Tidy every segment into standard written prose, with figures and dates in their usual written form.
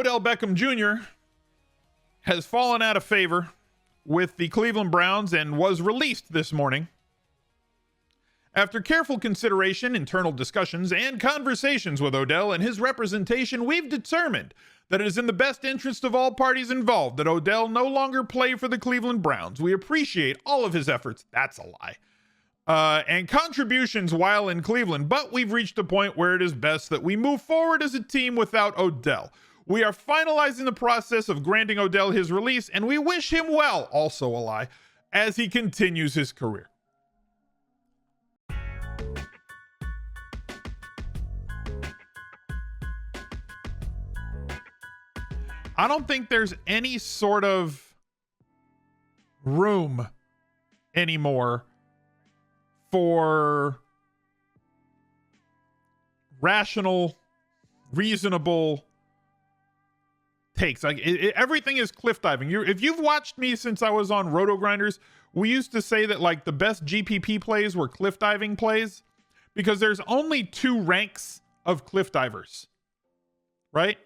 Odell Beckham Jr. has fallen out of favor with the Cleveland Browns and was released this morning. After careful consideration, internal discussions, and conversations with Odell and his representation, we've determined that it is in the best interest of all parties involved that Odell no longer play for the Cleveland Browns. We appreciate all of his efforts. That's a lie. And contributions while in Cleveland, but we've reached a point where it is best that we move forward as a team without Odell. We are finalizing the process of granting Odell his release, and we wish him well, also a lie, as he continues his career. I don't think there's any sort of room anymore for rational, reasonable takes. Like everything is cliff diving. If you've watched me since I was on rotogrinders, we used to say that like the best GPP plays were cliff diving plays because there's only two ranks of cliff divers, right?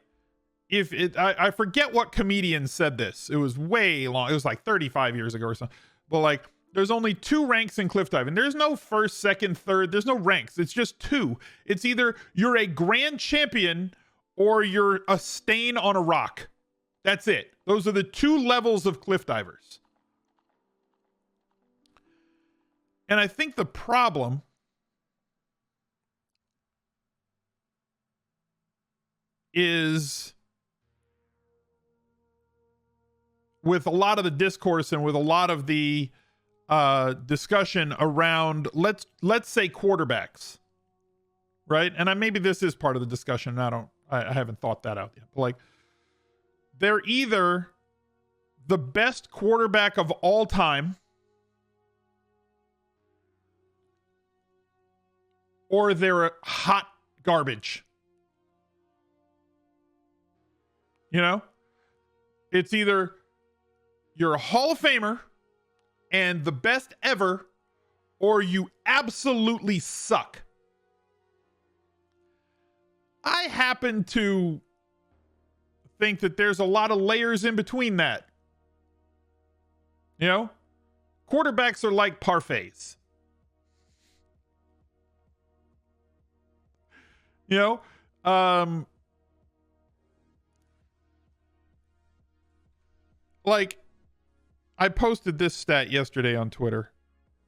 I forget what comedian said this. It was way long. It was like 35 years ago or something. But like, there's only two ranks in cliff diving. There's no first, second, third. There's no ranks. It's just two. It's either you're a grand champion or you're a stain on a rock. That's it. Those are the two levels of cliff divers. And I think the problem is with a lot of the discourse and with a lot of the discussion around, let's say quarterbacks, right? And maybe this is part of the discussion. I haven't thought that out yet. But like, they're either the best quarterback of all time or they're hot garbage. You know? It's either you're a Hall of Famer and the best ever, or you absolutely suck. I happen to think that there's a lot of layers in between that. You know? Quarterbacks are like parfaits. You know? Like, I posted this stat yesterday on Twitter.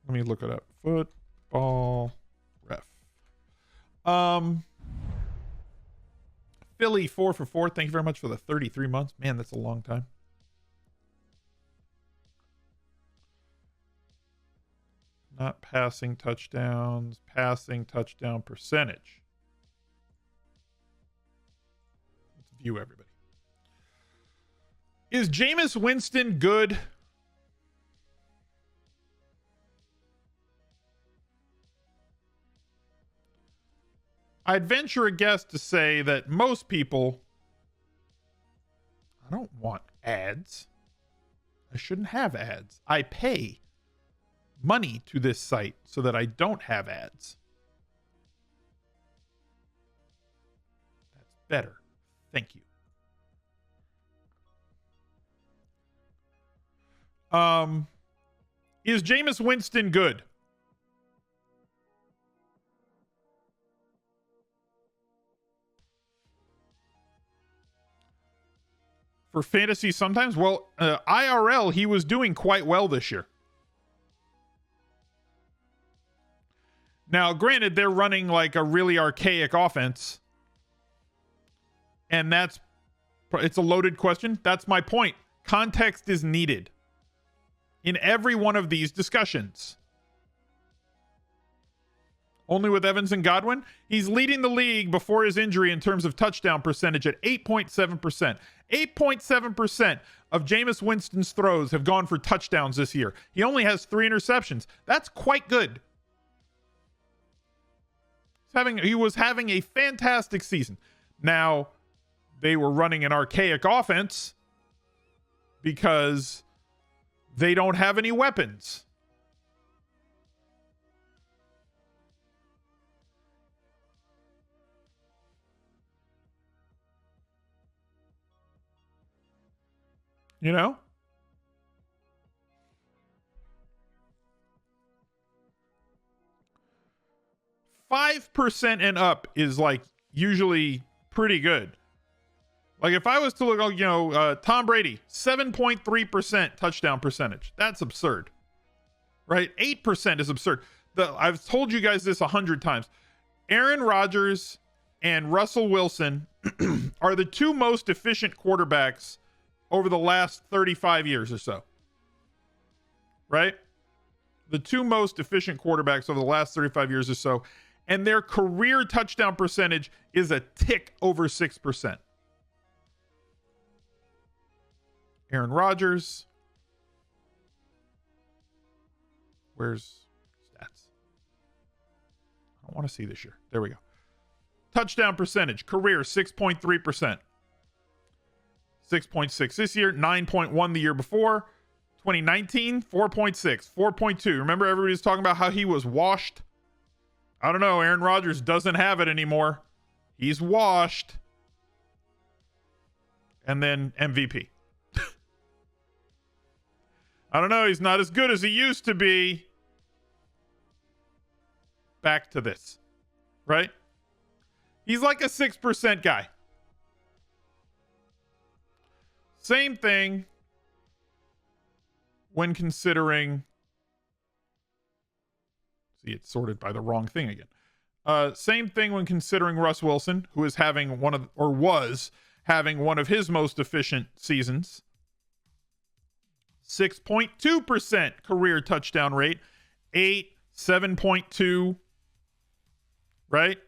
Let me look it up. Football ref. Philly 4 for 4. Thank you very much for the 33 months. Man, that's a long time. Not passing touchdowns. Passing touchdown percentage. Let's view everybody. Is Jameis Winston good? I'd venture a guess to say that most people, I don't want ads. I shouldn't have ads. I pay money to this site so that I don't have ads. That's better. Thank you. Is Jameis Winston good? For fantasy sometimes? Well, IRL, he was doing quite well this year. Now, granted, they're running like a really archaic offense. And it's a loaded question. That's my point. Context is needed in every one of these discussions. Only with Evans and Godwin, he's leading the league before his injury in terms of touchdown percentage at 8.7%. 8.7% of Jameis Winston's throws have gone for touchdowns this year. He only has 3 interceptions. That's quite good. He was having a fantastic season. Now, they were running an archaic offense because they don't have any weapons. You know? $5% and up is like usually pretty good. Like if I was to look, Tom Brady, 7.3% touchdown percentage. That's absurd, right? 8% is absurd. I've told you guys this 100 times. Aaron Rodgers and Russell Wilson are the two most efficient quarterbacks over the last 35 years or so, right? The two most efficient quarterbacks over the last 35 years or so. And their career touchdown percentage is a tick over 6%. Aaron Rodgers. Where's stats? I don't want to see this year. There we go. Touchdown percentage, career 6.3%. 6.6 this year, 9.1 the year before. 2019, 4.6, 4.2. Remember everybody was talking about how he was washed? I don't know. Aaron Rodgers doesn't have it anymore. He's washed. And then MVP. I don't know. He's not as good as he used to be. Back to this. Right? He's like a 6% guy. Same thing when considering... See, it's sorted by the wrong thing again. Same thing when considering Russ Wilson, who is having was having one of his most efficient seasons. 6.2% career touchdown rate. 8, 7.2. Right?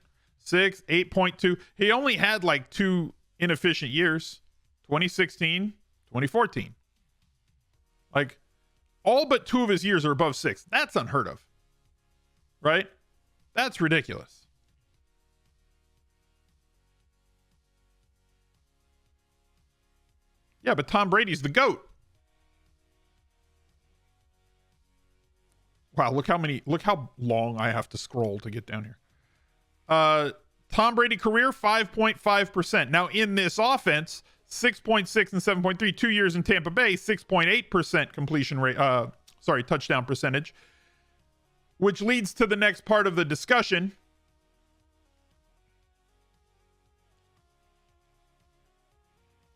6, 8.2. He only had like 2 inefficient years. 2016, 2014. Like, all but 2 of his years are above 6. That's unheard of. Right? That's ridiculous. Yeah, but Tom Brady's the GOAT. Wow, look how long I have to scroll to get down here. Tom Brady career, 5.5%. Now, in this offense, 6.6 and 7.3, 2 years in Tampa Bay, 6.8% completion rate, touchdown percentage. Which leads to the next part of the discussion.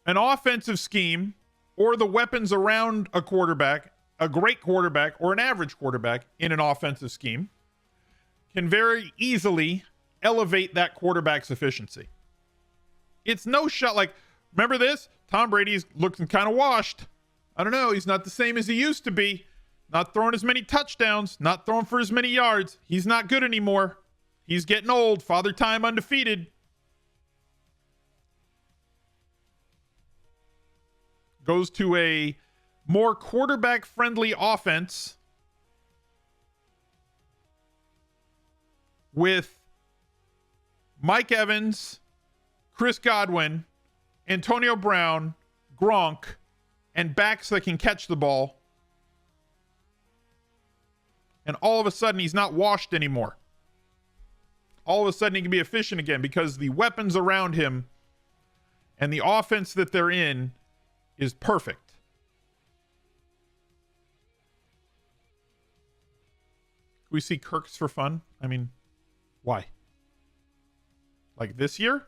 An offensive scheme or the weapons around a quarterback, a great quarterback or an average quarterback in an offensive scheme can very easily elevate that quarterback's efficiency. It's no shot. Like, remember this? Tom Brady's looking kind of washed. I don't know. He's not the same as he used to be. Not throwing as many touchdowns, not throwing for as many yards. He's not good anymore. He's getting old. Father Time undefeated. Goes to a more quarterback-friendly offense with Mike Evans, Chris Godwin, Antonio Brown, Gronk, and backs that can catch the ball. And all of a sudden, he's not washed anymore. All of a sudden, he can be efficient again because the weapons around him and the offense that they're in is perfect. We see Kirks for fun. I mean, why? Like this year?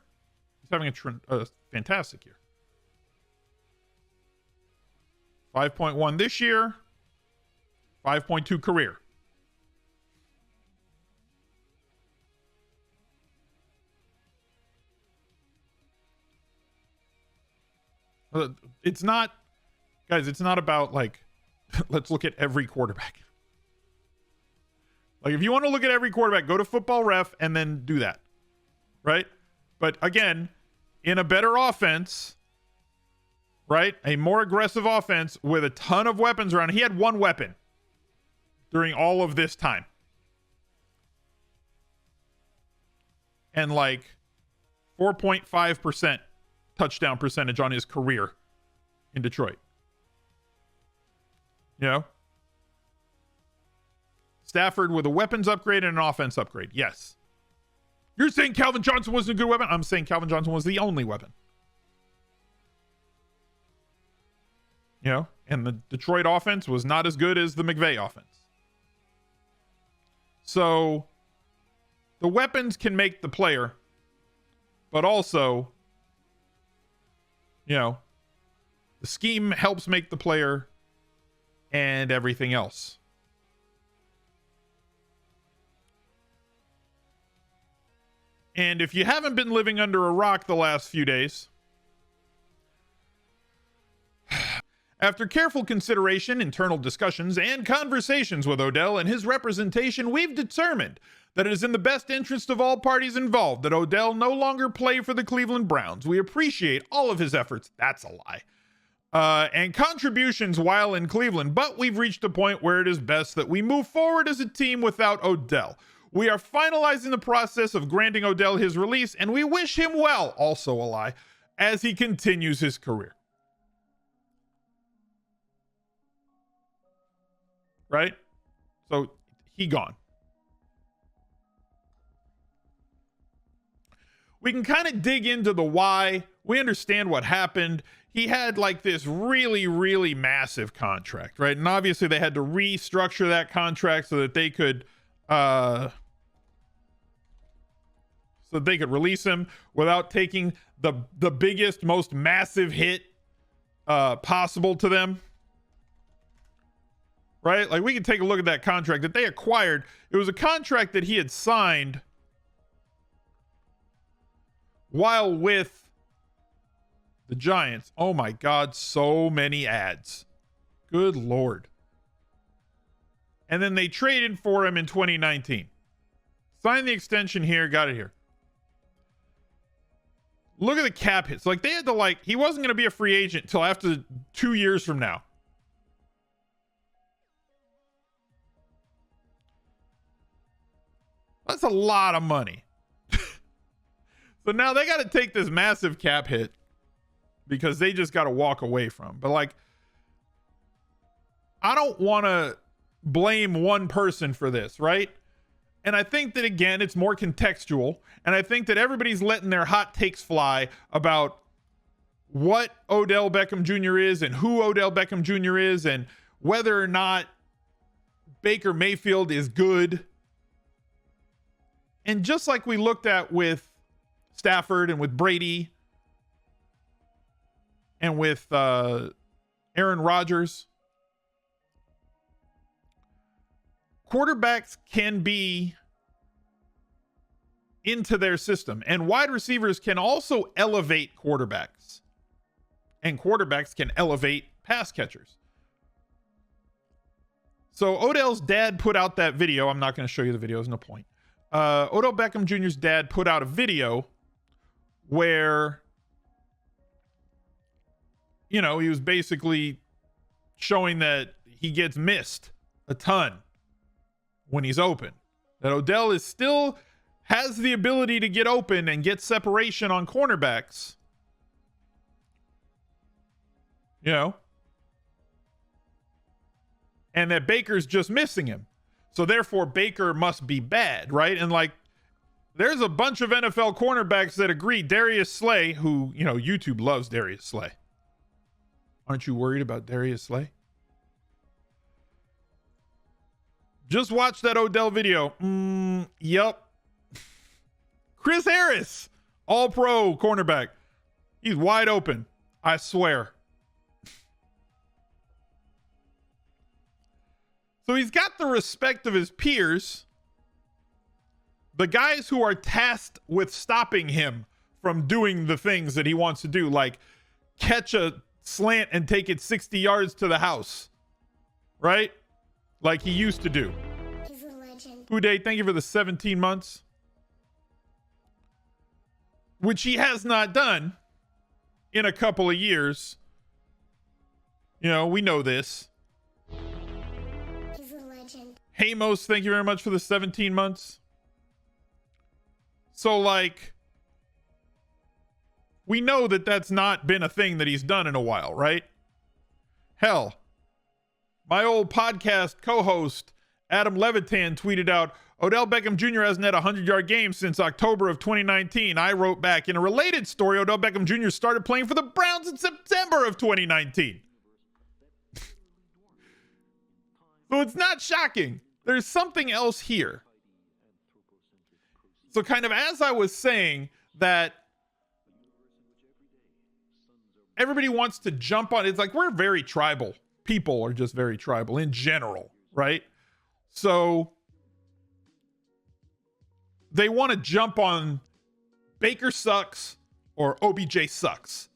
He's having a fantastic year. 5.1 this year. 5.2 career. It's not, guys, it's not about like, let's look at every quarterback. Like, if you want to look at every quarterback, go to Football Ref and then do that. Right? But again, in a better offense, right? A more aggressive offense with a ton of weapons around. He had one weapon during all of this time. And like 4.5% touchdown percentage on his career in Detroit. You know? Stafford with a weapons upgrade and an offense upgrade. Yes. You're saying Calvin Johnson wasn't a good weapon? I'm saying Calvin Johnson was the only weapon. You know, and the Detroit offense was not as good as the McVay offense. So the weapons can make the player, but also, you know, the scheme helps make the player and everything else. And if you haven't been living under a rock the last few days, after careful consideration, internal discussions, and conversations with Odell and his representation, we've determined that it is in the best interest of all parties involved that Odell no longer play for the Cleveland Browns. We appreciate all of his efforts. That's a lie. And contributions while in Cleveland, but we've reached a point where it is best that we move forward as a team without Odell. We are finalizing the process of granting Odell his release, and we wish him well, also a lie, as he continues his career. Right? So he gone. We can kind of dig into the why. We understand what happened. He had like this really, really massive contract, right? And obviously they had to restructure that contract so that they could release him without taking the biggest, most massive hit possible to them. Right? Like, we can take a look at that contract that they acquired. It was a contract that he had signed while with the Giants. Oh my God, so many ads. Good Lord. And then they traded for him in 2019. Signed the extension here, got it here. Look at the cap hits. Like, they had to, he wasn't going to be a free agent until after 2 years from now. That's a lot of money. So now they got to take this massive cap hit because they just got to walk away from. But I don't want to blame one person for this, right? And I think that, again, it's more contextual. And I think that everybody's letting their hot takes fly about what Odell Beckham Jr. is and who Odell Beckham Jr. is and whether or not Baker Mayfield is good. And just like we looked at with Stafford and with Brady and with Aaron Rodgers, quarterbacks can be into their system, and wide receivers can also elevate quarterbacks, and quarterbacks can elevate pass catchers. So Odell's dad put out that video. I'm not going to show you the video. There's no point. Odell Beckham Jr.'s dad put out a video where, you know, he was basically showing that he gets missed a ton when he's open. That Odell is still has the ability to get open and get separation on cornerbacks. You know? And that Baker's just missing him. So therefore, Baker must be bad, right? And there's a bunch of NFL cornerbacks that agree. Darius Slay, who, you know, YouTube loves Darius Slay. Aren't you worried about Darius Slay? Just watch that Odell video. Yep. Chris Harris, all-pro cornerback. He's wide open. I swear. So he's got the respect of his peers, the guys who are tasked with stopping him from doing the things that he wants to do, like catch a slant and take it 60 yards to the house, right? Like he used to do. He's a legend. Uday, thank you for the 17 months. Which he has not done in a couple of years. You know, we know this. Hamos, thank you very much for the 17 months. So, we know that that's not been a thing that he's done in a while, right? Hell, my old podcast co-host, Adam Levitan, tweeted out, Odell Beckham Jr. hasn't had a 100-yard game since October of 2019. I wrote back, in a related story, Odell Beckham Jr. started playing for the Browns in September of 2019. So it's not shocking. There's something else here. So kind of as I was saying that everybody wants to jump on, it's like we're very tribal. People are just very tribal in general, right? So they want to jump on Baker sucks or OBJ sucks,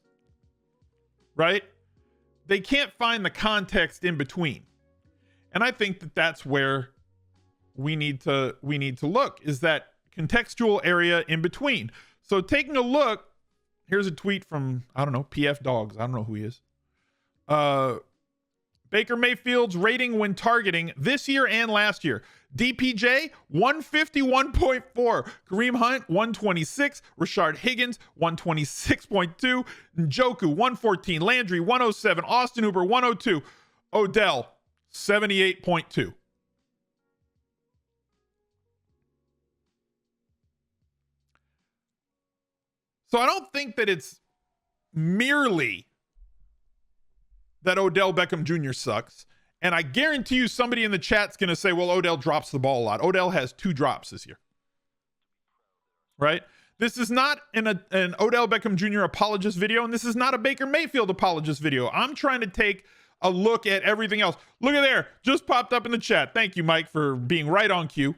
right? They can't find the context in between. And I think that that's where we need to look, is that contextual area in between. So taking a look, here's a tweet from, I don't know, PF Dogs. I don't know who he is. Baker Mayfield's rating when targeting this year and last year. DPJ, 151.4. Kareem Hunt, 126. Rashard Higgins, 126.2. Njoku, 114. Landry, 107. Austin Hooper, 102. Odell, 78.2. So I don't think that it's merely that Odell Beckham Jr. sucks. And I guarantee you somebody in the chat's going to say, well, Odell drops the ball a lot. Odell has 2 drops this year. Right? This is not an Odell Beckham Jr. apologist video, and this is not a Baker Mayfield apologist video. I'm trying to take a look at everything else. Look at there. Just popped up in the chat. Thank you, Mike, for being right on cue.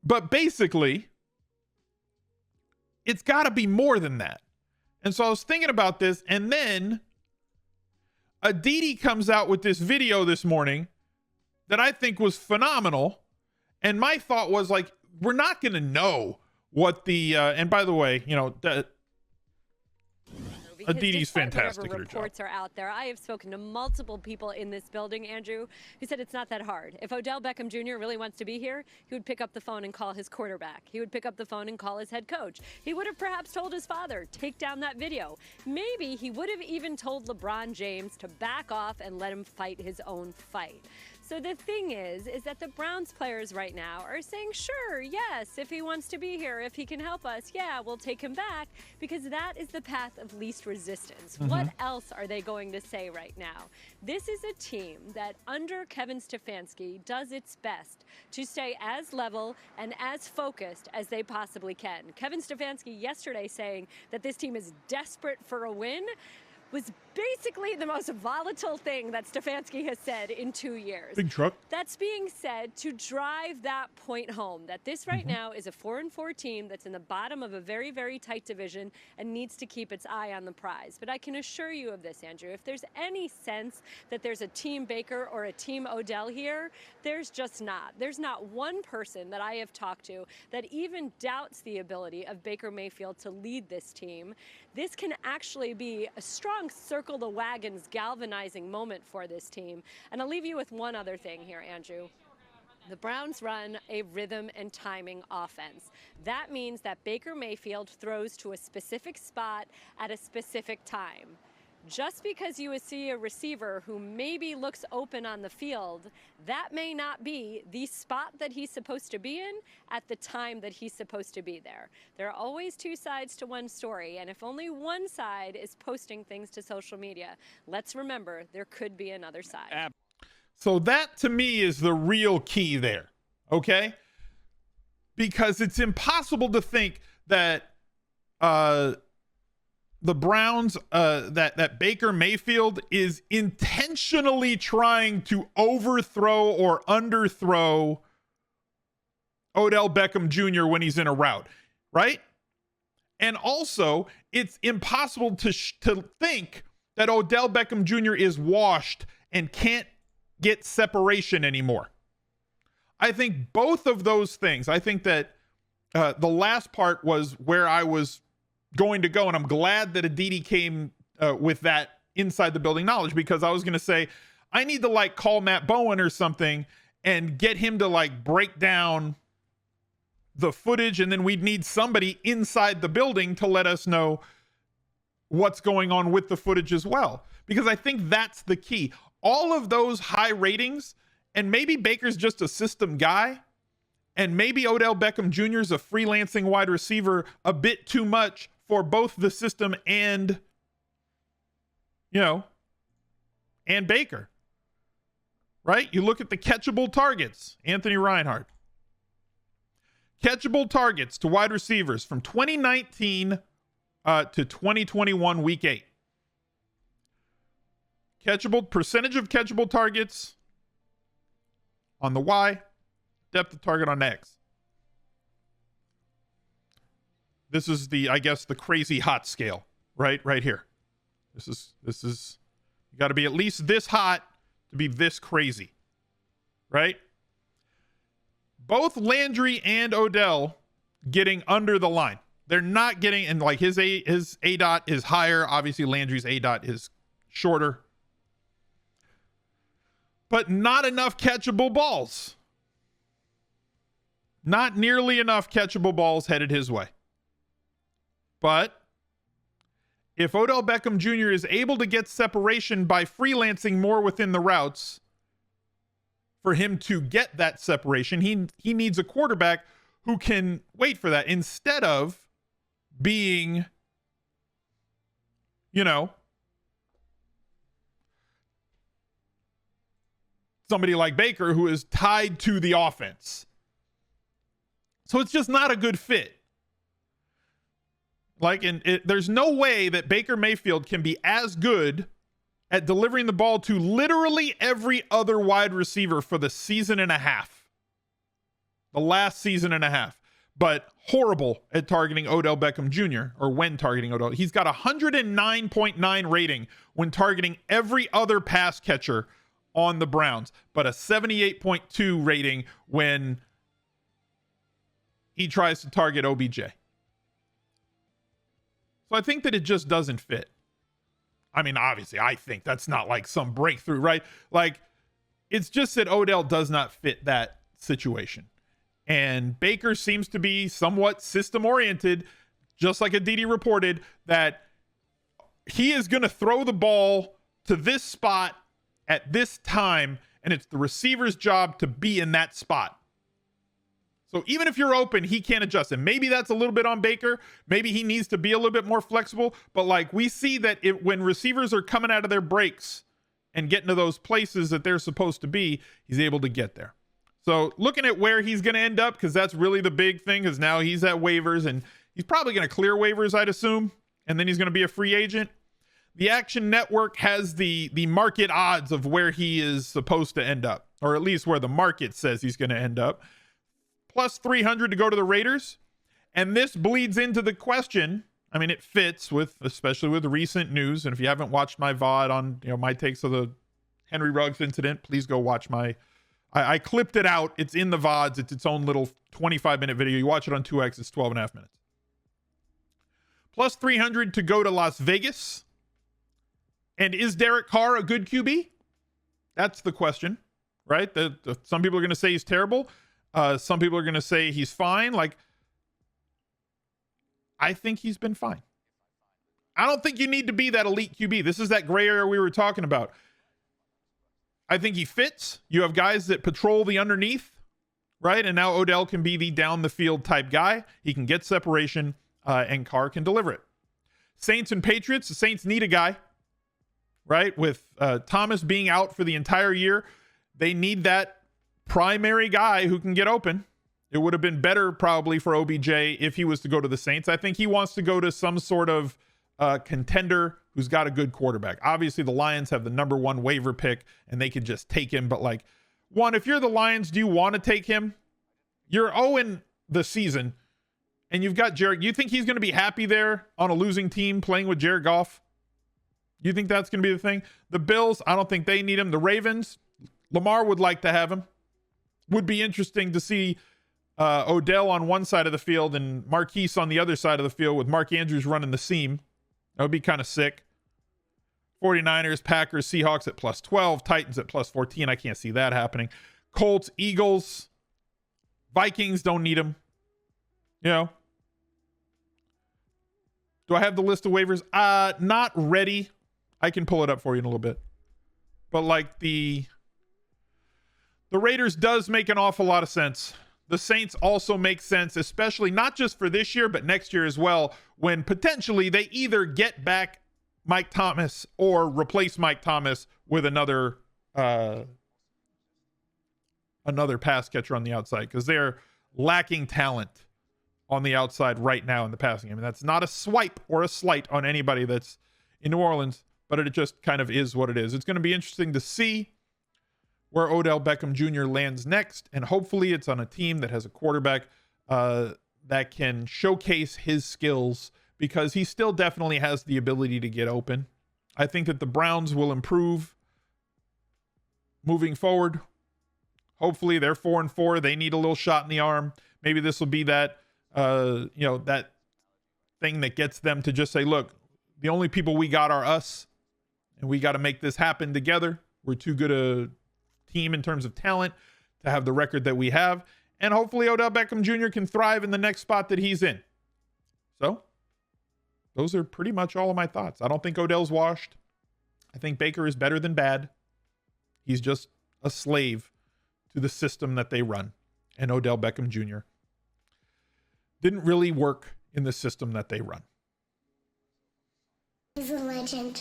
But basically, it's got to be more than that. And so I was thinking about this, and then Aditi comes out with this video this morning that I think was phenomenal. And my thought was, like, we're not going to know what the and by the way, you know, Aditi's fantastic. Reports are out there. I have spoken to multiple people in this building, Andrew, who said it's not that hard. If Odell Beckham Jr. really wants to be here, he would pick up the phone and call his quarterback. He would pick up the phone and call his head coach. He would have perhaps told his father, take down that video. Maybe he would have even told LeBron James to back off and let him fight his own fight. So the thing is that the Browns players right now are saying, sure, yes, if he wants to be here, if he can help us, yeah, we'll take him back, because that is the path of least resistance. Mm-hmm. What else are they going to say right now? This is a team that under Kevin Stefanski does its best to stay as level and as focused as they possibly can. Kevin Stefanski yesterday saying that this team is desperate for a win was basically the most volatile thing that Stefanski has said in 2 years. Big truck. That's being said to drive that point home, that this right now is a 4-4 team that's in the bottom of a very, very tight division and needs to keep its eye on the prize. But I can assure you of this, Andrew, if there's any sense that there's a team Baker or a team Odell here, there's just not. There's not one person that I have talked to that even doubts the ability of Baker Mayfield to lead this team. This can actually be a strong circle the wagons galvanizing moment for this team. And I'll leave you with one other thing here, Andrew. The Browns run a rhythm and timing offense. That means that Baker Mayfield throws to a specific spot at a specific time. Just because you see a receiver who maybe looks open on the field, that may not be the spot that he's supposed to be in at the time that he's supposed to be there. There are always 2 sides to one story, and if only one side is posting things to social media, let's remember there could be another side. So that to me is the real key there, okay? Because it's impossible to think that the Browns, that Baker Mayfield is intentionally trying to overthrow or underthrow Odell Beckham Jr. when he's in a route, right? And also, it's impossible to think that Odell Beckham Jr. is washed and can't get separation anymore. I think both of those things, I think that the last part was where I was going to go, and I'm glad that Aditi came with that inside the building knowledge, because I was going to say I need to like call Matt Bowen or something and get him to like break down the footage, and then we'd need somebody inside the building to let us know what's going on with the footage as well, because I think that's the key. All of those high ratings, and maybe Baker's just a system guy, and maybe Odell Beckham Jr. is a freelancing wide receiver a bit too much for both the system and and Baker, right? You look at the catchable targets, Anthony Reinhardt. Catchable targets to wide receivers from 2019 to 2021 week 8. Percentage of catchable targets on the Y, depth of target on X. This is the crazy hot scale, right here. This is you got to be at least this hot to be this crazy, right? Both Landry and Odell getting under the line. They're not getting, and like his A dot is higher. Obviously, Landry's A dot is shorter, but not enough catchable balls. Not nearly enough catchable balls headed his way. But if Odell Beckham Jr. is able to get separation by freelancing more within the routes, for him to get that separation, he needs a quarterback who can wait for that instead of being, somebody like Baker who is tied to the offense. So it's just not a good fit. There's no way that Baker Mayfield can be as good at delivering the ball to literally every other wide receiver for the season and a half. The last season and a half. But horrible at targeting Odell Beckham Jr. or when targeting Odell. He's got a 109.9 rating when targeting every other pass catcher on the Browns, but a 78.2 rating when he tries to target OBJ. So I think that it just doesn't fit. I mean, obviously, I think that's not like some breakthrough, right? Like, it's just that Odell does not fit that situation. And Baker seems to be somewhat system-oriented, just like Aditi reported, that he is going to throw the ball to this spot at this time, and it's the receiver's job to be in that spot. So even if you're open, he can't adjust. And maybe that's a little bit on Baker. Maybe he needs to be a little bit more flexible. But like we see that when receivers are coming out of their breaks and getting to those places that they're supposed to be, he's able to get there. So looking at where he's going to end up, because that's really the big thing, because now he's at waivers and he's probably going to clear waivers, I'd assume. And then he's going to be a free agent. The Action Network has the market odds of where he is supposed to end up, or at least where the market says he's going to end up. Plus 300 to go to the Raiders. And this bleeds into the question. I mean, it fits especially with recent news. And if you haven't watched my VOD on, my takes of the Henry Ruggs incident, please go watch I clipped it out. It's in the VODs. It's its own little 25-minute video. You watch it on 2X, it's 12 and a half minutes. Plus 300 to go to Las Vegas. And is Derek Carr a good QB? That's the question, right? Some people are going to say he's terrible. Some people are going to say he's fine. Like, I think he's been fine. I don't think you need to be that elite QB. This is that gray area we were talking about. I think he fits. You have guys that patrol the underneath, right? And now Odell can be the down the field type guy. He can get separation, and Carr can deliver it. Saints and Patriots. The Saints need a guy, right? With Thomas being out for the entire year, they need that primary guy who can get open. It would have been better probably for OBJ if he was to go to the Saints. I think he wants to go to some sort of contender who's got a good quarterback. Obviously, the Lions have the number 1 waiver pick and they can just take him. But like, one, if you're the Lions, do you want to take him? You're 0 the season and you've got Jared. You think he's going to be happy there on a losing team playing with Jared Goff? You think that's going to be the thing? The Bills, I don't think they need him. The Ravens, Lamar would like to have him. Would be interesting to see Odell on one side of the field and Marquise on the other side of the field with Mark Andrews running the seam. That would be kind of sick. 49ers, Packers, Seahawks at plus 12, Titans at plus 14. I can't see that happening. Colts, Eagles, Vikings don't need him. Do I have the list of waivers? Not ready. I can pull it up for you in a little bit. But like the Raiders does make an awful lot of sense. The Saints also make sense, especially not just for this year, but next year as well, when potentially they either get back Mike Thomas or replace Mike Thomas with another pass catcher on the outside, because they're lacking talent on the outside right now in the passing game. And that's not a swipe or a slight on anybody that's in New Orleans, but it just kind of is what it is. It's going to be interesting to see where Odell Beckham Jr. lands next, and hopefully it's on a team that has a quarterback that can showcase his skills, because he still definitely has the ability to get open. I think that the Browns will improve moving forward. Hopefully they're 4-4. They need a little shot in the arm. Maybe this will be that, that thing that gets them to just say, look, the only people we got are us, and we got to make this happen together. We're too good a team in terms of talent to have the record that we have. And hopefully Odell Beckham Jr. can thrive in the next spot that he's in. So those are pretty much all of my thoughts. I don't think Odell's washed. I think Baker is better than bad. He's just a slave to the system that they run. And Odell Beckham Jr. didn't really work in the system that they run. He's a legend.